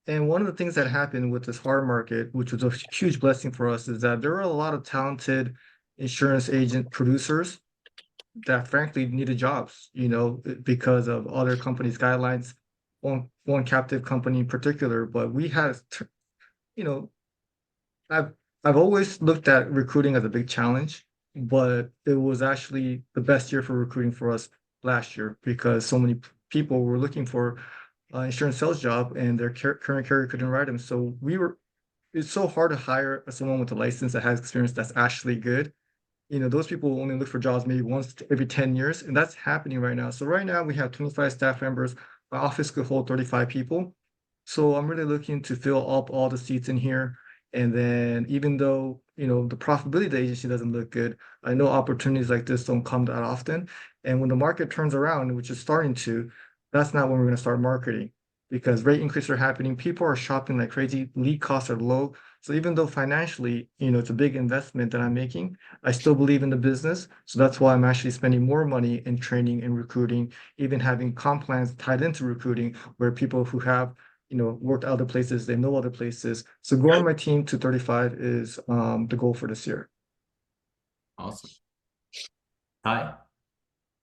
And one of the things that happened with this hard market, which was a huge blessing for us, is that there were a lot of talented insurance agent producers that frankly needed jobs, because of other companies' guidelines, one captive company in particular. But we had, I've always looked at recruiting as a big challenge, but it was actually the best year for recruiting for us last year because so many people were looking for insurance sales job and their current carrier couldn't write them. So we were it's so hard to hire someone with a license that has experience that's actually good. Those people only look for jobs maybe once every 10 years, and that's happening right now. So right now we have 25 staff members. My office could hold 35 people. So I'm really looking to fill up all the seats in here. And then even though, the profitability of the agency doesn't look good, I know opportunities like this don't come that often. And when the market turns around, which is starting to, that's not when we're going to start marketing because rate increases are happening. People are shopping like crazy. Lead costs are low. So even though financially, it's a big investment that I'm making, I still believe in the business. So that's why I'm actually spending more money in training and recruiting, even having comp plans tied into recruiting where people who have worked other places, they know other places. So growing my team to 35 is the goal for this year. Awesome. Hi.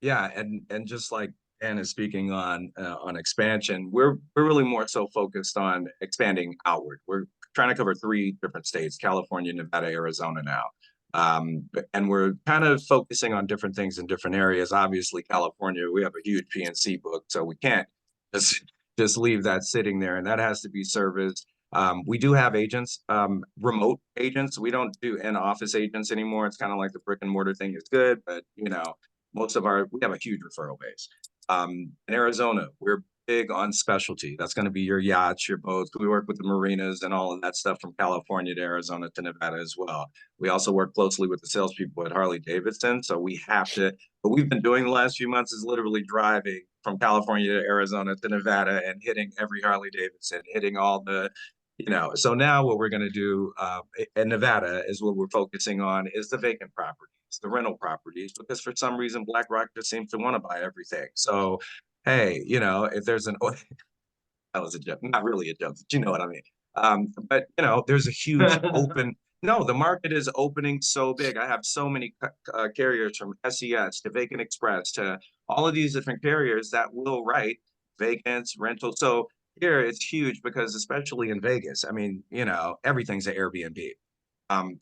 Yeah, and just like Dan is speaking on expansion, we're really more so focused on expanding outward. We're trying to cover 3 different states: California, Nevada, Arizona now. And we're kind of focusing on different things in different areas. Obviously, California, we have a huge PNC book, so we can't just leave that sitting there, and that has to be serviced. We do have agents, remote agents. We don't do in-office agents anymore. It's kind of like the brick and mortar thing is good, but we have a huge referral base. In Arizona, we're big on specialty. That's going to be your yachts, your boats. We work with the marinas and all of that stuff from California to Arizona to Nevada as well. We also work closely with the salespeople at Harley Davidson. So we have to, what we've been doing the last few months is literally driving from California to Arizona to Nevada and hitting every Harley Davidson, hitting all the, so now what we're going to do in Nevada is what we're focusing on is the vacant properties, the rental properties, because for some reason, BlackRock just seems to want to buy everything. So, hey, if there's that was a joke, not really a joke, but you know what I mean. But, there's a huge the market is opening so big. I have so many carriers from SES to Vacant Express to all of these different carriers that will write vacants, rental. So here it's huge because especially in Vegas, I mean, everything's an Airbnb.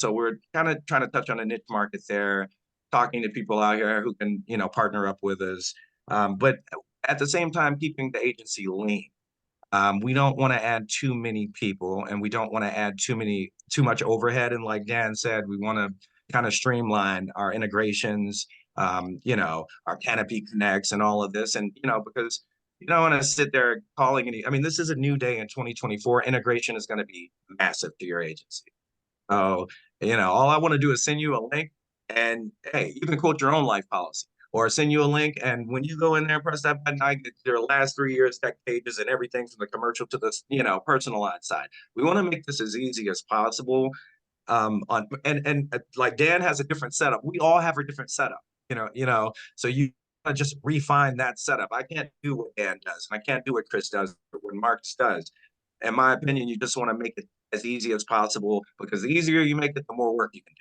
So we're kind of trying to touch on a niche market there, talking to people out here who can, partner up with us. But at the same time, keeping the agency lean. We don't want to add too many people and we don't want to add too much overhead. And like Dan said, we want to kind of streamline our integrations, our Canopy Connects and all of this. And, because you don't want to sit there calling this is a new day in 2024. Integration is going to be massive to your agency. So, all I want to do is send you a link and hey, you can quote your own life policy or send you a link. And when you go in there, press that button, I get their last 3 years tech pages and everything from the commercial to the, personalized side. We want to make this as easy as possible. Like Dan has a different setup. We all have a different setup, so you just refine that setup. I can't do what Dan does and I can't do what Chris does or what Marcus does. In my opinion, you just want to make it as easy as possible because the easier you make it, the more work you can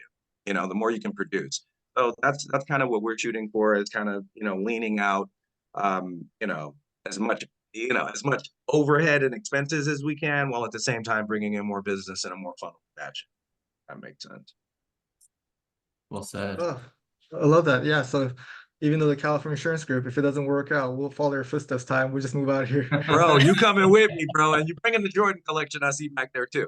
do, the more you can produce. So that's kind of what we're shooting for is kind of, leaning out, as much overhead and expenses as we can, while at the same time bringing in more business in a more funnel fashion. That makes sense. Well said. Oh, I love that. Yeah. So even though the California Insurance Group, if it doesn't work out, we'll follow your footsteps. Time we'll just move out of here. Bro, you coming with me, bro, and you bringing the Jordan collection I see back there too.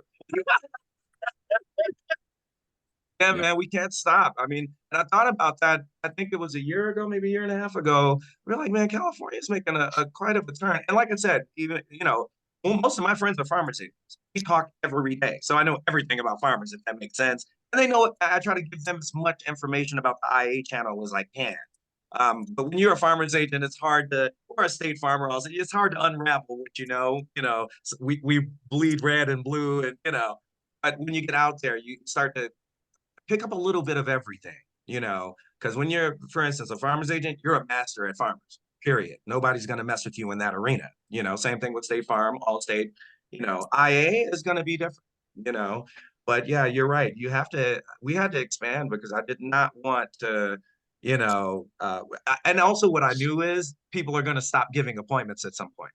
Yeah, man, we can't stop. I mean, and I thought about that. I think it was a year ago, maybe a year and a half ago. We're like, man, California is making a quite a turn. And like I said, even, most of my friends are farmers agents. We talk every day. So I know everything about farmers, if that makes sense. And they know I try to give them as much information about the IA channel as I can. But when you're a farmer's agent, it's hard to, or a state farmer also, it's hard to unravel what so we bleed red and blue and, but when you get out there, you start to pick up a little bit of everything, because when you're, for instance, a farmer's agent, you're a master at farmers, period. Nobody's going to mess with you in that arena. Same thing with State Farm, Allstate, IA is going to be different, but yeah, you're right. We had to expand because I did not want to, and also what I knew is people are going to stop giving appointments at some point.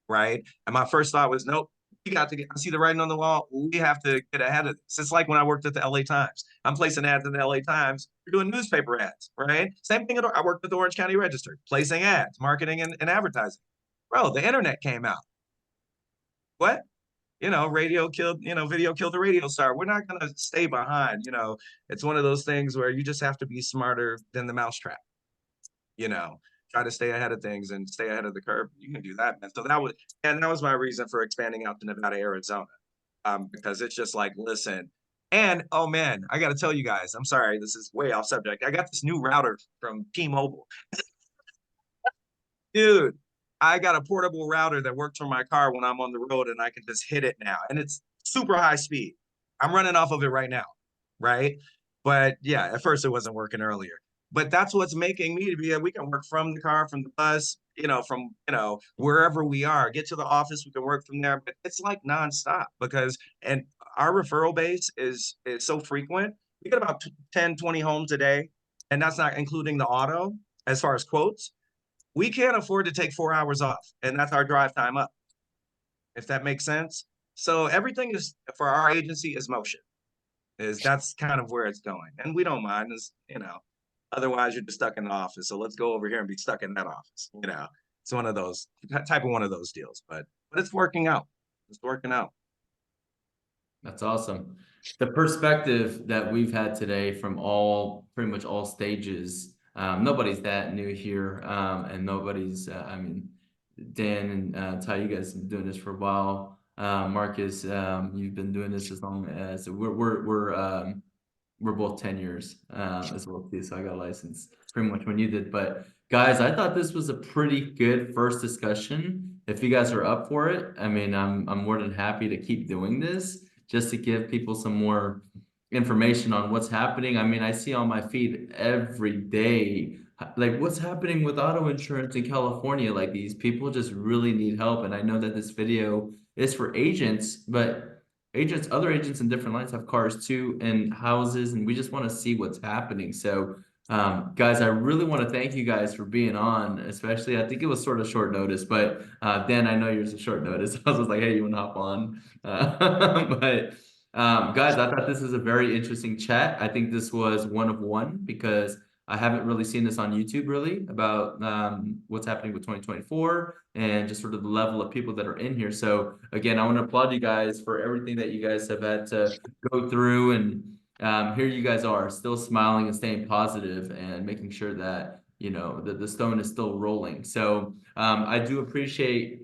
Right. And my first thought was, nope, we got to I see the writing on the wall. We have to get ahead of this. It's like when I worked at the LA Times. I'm placing ads in the LA Times. We're doing newspaper ads, right? Same thing. I worked at the Orange County Register, placing ads, marketing and advertising. Bro, the internet came out. What? radio killed, video killed the radio star. We're not going to stay behind. It's one of those things where you just have to be smarter than the mousetrap, try to stay ahead of things and stay ahead of the curve. You can do that, man. So that was my reason for expanding out to Nevada, Arizona, because it's just like, listen, and oh man, I got to tell you guys, I'm sorry, this is way off subject. I got this new router from T-Mobile. Dude, I got a portable router that works for my car when I'm on the road, and I can just hit it now. And it's super high speed. I'm running off of it right now, right? But yeah, at first it wasn't working earlier. But that's what's making me to be, we can work from the car, from the bus, from, wherever we are. Get to the office, we can work from there. But it's like nonstop and our referral base is so frequent. We get about 10, 20 homes a day, and that's not including the auto as far as quotes. We can't afford to take 4 hours off, and that's our drive time up, if that makes sense. So everything is for our agency is motion. That's kind of where it's going, and we don't mind. Otherwise you're just stuck in the office. So let's go over here and be stuck in that office. It's one of those deals, but it's working out. It's working out. That's awesome. The perspective that we've had today from pretty much all stages. Nobody's that new here, and nobody's. Dan and Ty, you guys have been doing this for a while. Marcus, you've been doing this as long as we're both 10 years as well too. So I got a license pretty much when you did. But guys, I thought this was a pretty good first discussion. If you guys are up for it, I'm more than happy to keep doing this just to give people some more information on what's happening. I see on my feed every day, like what's happening with auto insurance in California. Like these people just really need help. And I know that this video is for agents, but other agents in different lines have cars too and houses, and we just want to see what's happening. So guys, I really want to thank you guys for being on, especially I think it was sort of short notice, but Dan, I know yours is short notice. I was just like, hey, you want to hop on? But guys, I thought this was a very interesting chat. I think this was one of one because I haven't really seen this on YouTube really about what's happening with 2024 and just sort of the level of people that are in here. So again, I want to applaud you guys for everything that you guys have had to go through, and here you guys are still smiling and staying positive and making sure that the stone is still rolling. So I do appreciate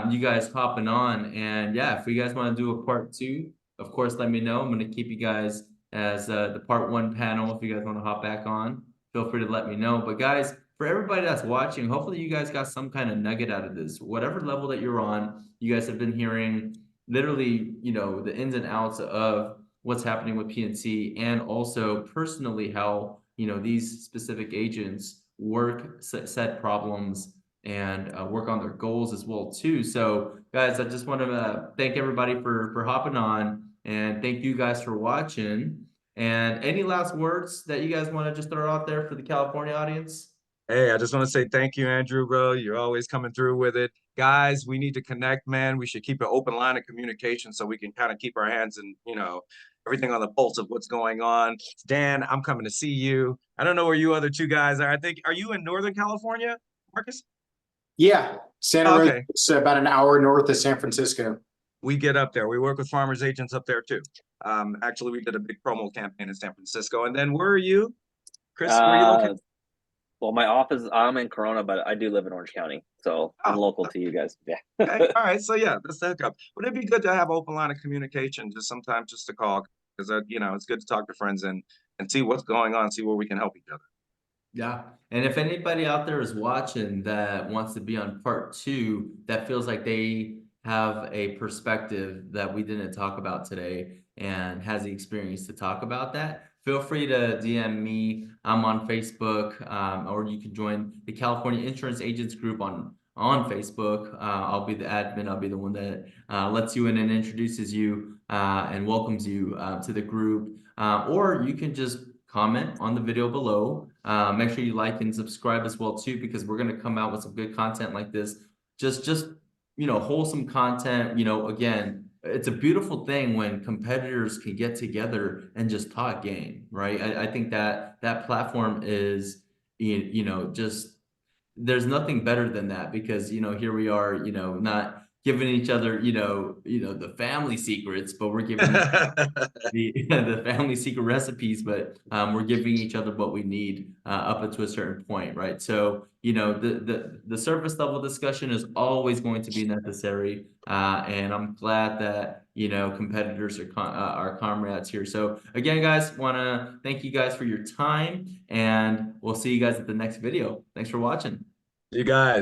you guys hopping on, and yeah, if you guys want to do a part 2, of course, let me know. I'm going to keep you guys as the part 1 panel. If you guys want to hop back on, feel free to let me know. But guys, for everybody that's watching, hopefully you guys got some kind of nugget out of this. Whatever level that you're on, you guys have been hearing literally, the ins and outs of what's happening with PNC, and also personally how, these specific agents work, set problems, and work on their goals as well too. So guys, I just want to thank everybody for hopping on, and thank you guys for watching. And any last words that you guys want to just throw out there for the California audience? Hey, I just want to say thank you, Andrew, bro. You're always coming through with it. Guys, we need to connect, man. We should keep an open line of communication so we can kind of keep our hands in, everything on the pulse of what's going on. Dan, I'm coming to see you. I don't know where you other 2 guys are. Are you in Northern California, Marcus? Yeah, Santa Rosa Okay. is about an hour north of San Francisco. We get up there. We work with farmers agents up there too. Actually, we did a big promo campaign in San Francisco. And then where are you, Chris? Where are you located? Well, my office, I'm in Corona, but I do live in Orange County, so I'm local to you guys. Yeah. Okay. All right. So yeah, that's the hookup. Would it be good to have open line of communication, just sometimes just to call, because it's good to talk to friends and see what's going on, see where we can help each other. Yeah. And if anybody out there is watching that wants to be on part 2, that feels like they have a perspective that we didn't talk about today and has the experience to talk about that, feel free to DM me. I'm on Facebook, or you can join the California Insurance Agents group on Facebook. I'll be the admin. I'll be the one that lets you in and introduces you and welcomes you to the group. Or you can just comment on the video below. Make sure you like and subscribe as well too, because we're going to come out with some good content like this. Just wholesome content. Again, it's a beautiful thing when competitors can get together and just talk game, right? I think that platform is, just, there's nothing better than that, because, here we are, not giving each other, the family secrets, but we're giving the family secret recipes, but we're giving each other what we need up to a certain point, right? So, the surface level discussion is always going to be necessary, and I'm glad that competitors are comrades here. So again, guys, want to thank you guys for your time, and we'll see you guys at the next video. Thanks for watching. You guys.